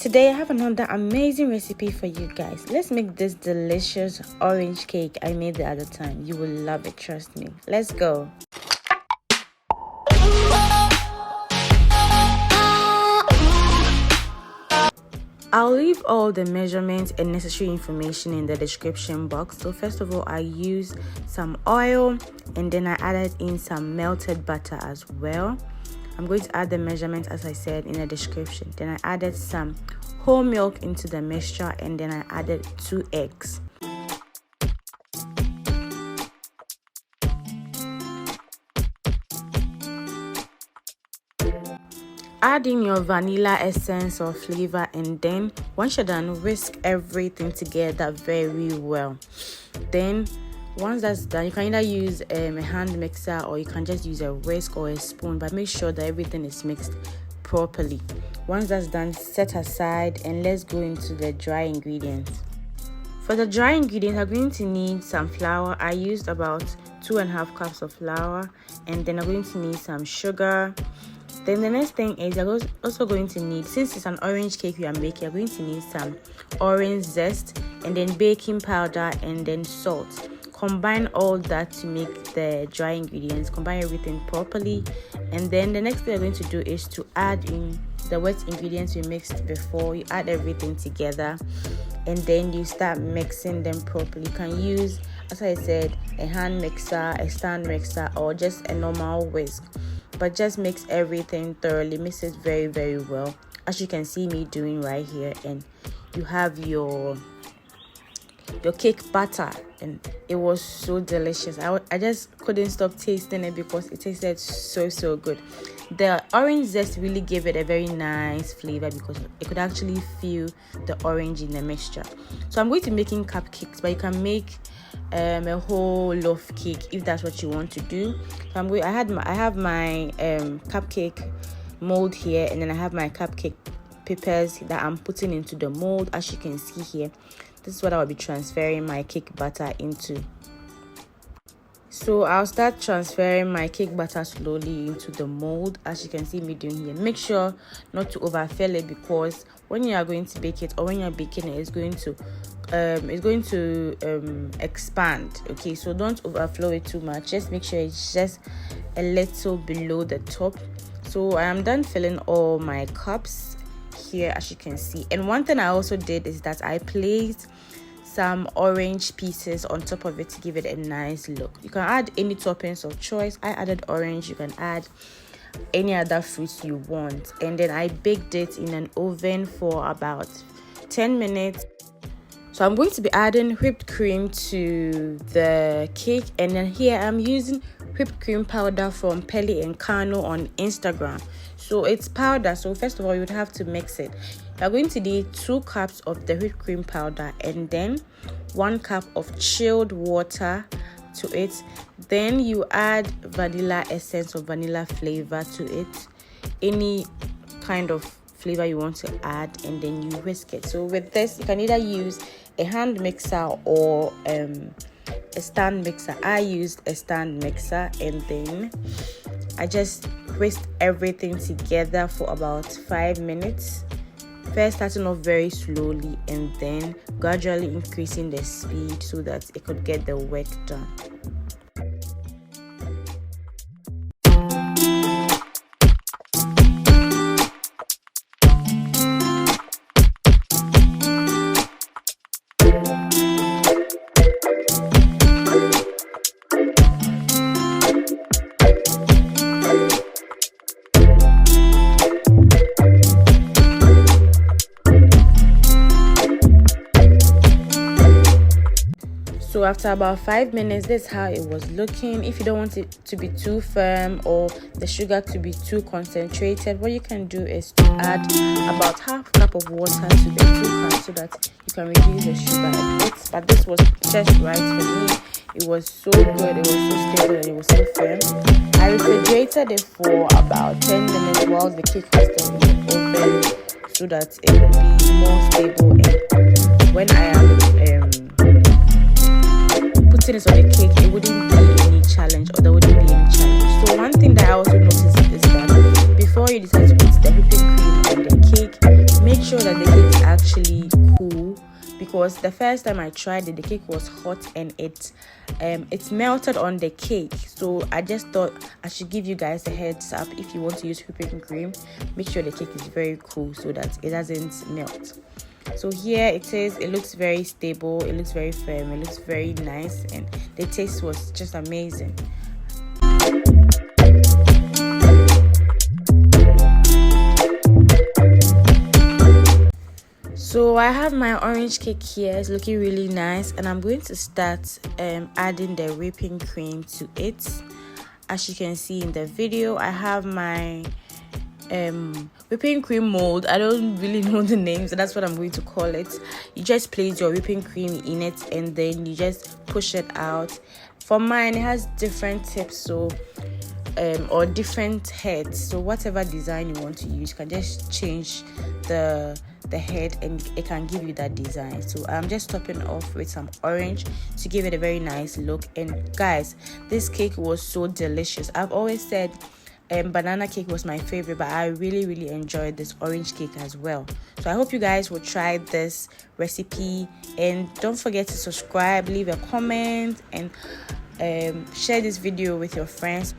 Today I have another amazing recipe for you guys. Let's make this delicious orange cake I made the other time. You will love it, trust me. Let's go. I'll leave all the measurements and necessary information in the description box. So first of all, I used some oil and then I added in some melted butter as well. I'm going to add the measurements as I said in the description. Then I added some whole milk into the mixture and then I added 2 eggs. Add in your vanilla essence or flavor, and then once you're done, whisk everything together very well. Then once that's done, you can either use a hand mixer or you can just use a whisk or a spoon, but make sure that everything is mixed properly. Once that's done, set aside and let's go into the dry ingredients. For the dry ingredients, I'm going to need some flour. I used about 2.5 cups of flour, and then I'm going to need some sugar. Then the next thing is you're also going to need, since it's an orange cake we are making, you're going to need some orange zest and then baking powder and then salt. Combine all that to make the dry ingredients. Combine everything properly, and then the next thing you're going to do is to add in the wet ingredients we mixed before. You add everything together and then you start mixing them properly. You can use, as I said, a hand mixer, a stand mixer, or just a normal whisk, but just mix everything thoroughly. Mix it very well, as you can see me doing right here. And you have your cake batter, and it was so delicious. I just couldn't stop tasting it because it tasted so good. The orange zest really gave it a very nice flavor because it could actually feel the orange in the mixture. So I'm going to be making cupcakes, but you can make a whole loaf cake if that's what you want to do. So I have my cupcake mold here, and then I have my cupcake papers that I'm putting into the mold. As you can see here, this is what I will be transferring my cake batter into. So I'll start transferring my cake batter slowly into the mold, as you can see me doing here. Make sure not to overfill it, because when you are going to bake it or when you're baking it, it's going to expand. Okay, so don't overflow it too much. Just make sure it's just a little below the top. So I am done filling all my cups here, as you can see. And one thing I also did is that I placed some orange pieces on top of it to give it a nice look. You can add any toppings of choice. I added orange. You can add any other fruits you want. And then I baked it in an oven for about 10 minutes. So I'm going to be adding whipped cream to the cake, and then here I'm using whipped cream powder from Pelly and Kano on Instagram. So it's powder, so first of all you would have to mix it. You're going to need 2 cups of the whipped cream powder and then 1 cup of chilled water to it. Then you add vanilla essence or vanilla flavor to it, any kind of flavor you want to add, and then you whisk it. So with this, you can either use a hand mixer or a stand mixer. I used a stand mixer, and then I just whisked everything together for about 5 minutes. First starting off very slowly and then gradually increasing the speed so that it could get the work done. So after about 5 minutes, this is how it was looking. If you don't want it to be too firm or the sugar to be too concentrated, what you can do is to add about half cup of water to the 2 cups so that you can reduce the sugar a bit. But this was just right for me. It was so good, it was so stable, and it was so firm. I refrigerated it for about 10 minutes while the cake was still in the oven so that it would be more stable. And when I am putting it on the cake, it wouldn't be any challenge, or there wouldn't be any challenge. So one thing that I also noticed is that before you decide to put the whipping cream on the cake, make sure that the cake is actually cool, because the first time I tried it, the cake was hot and it melted on the cake. So I just thought I should give you guys a heads up. If you want to use whipping cream, make sure the cake is very cool so that it doesn't melt. So here it is. It looks very stable, it looks very firm, it looks very nice, and the taste was just amazing. So I have my orange cake here. It's looking really nice, and I'm going to start adding the whipping cream to it. As you can see in the video, I have my whipping cream mold. I don't really know the name, so that's what I'm going to call it. You just place your whipping cream in it and then you just push it out. For mine, it has different tips, so or different heads, so whatever design you want to use, you can just change the head and it can give you that design. So I'm just topping off with some orange to give it a very nice look. And guys, this cake was so delicious. I've always said banana cake was my favorite, but I really enjoyed this orange cake as well. So I hope you guys will try this recipe, and don't forget to subscribe, leave a comment, and share this video with your friends.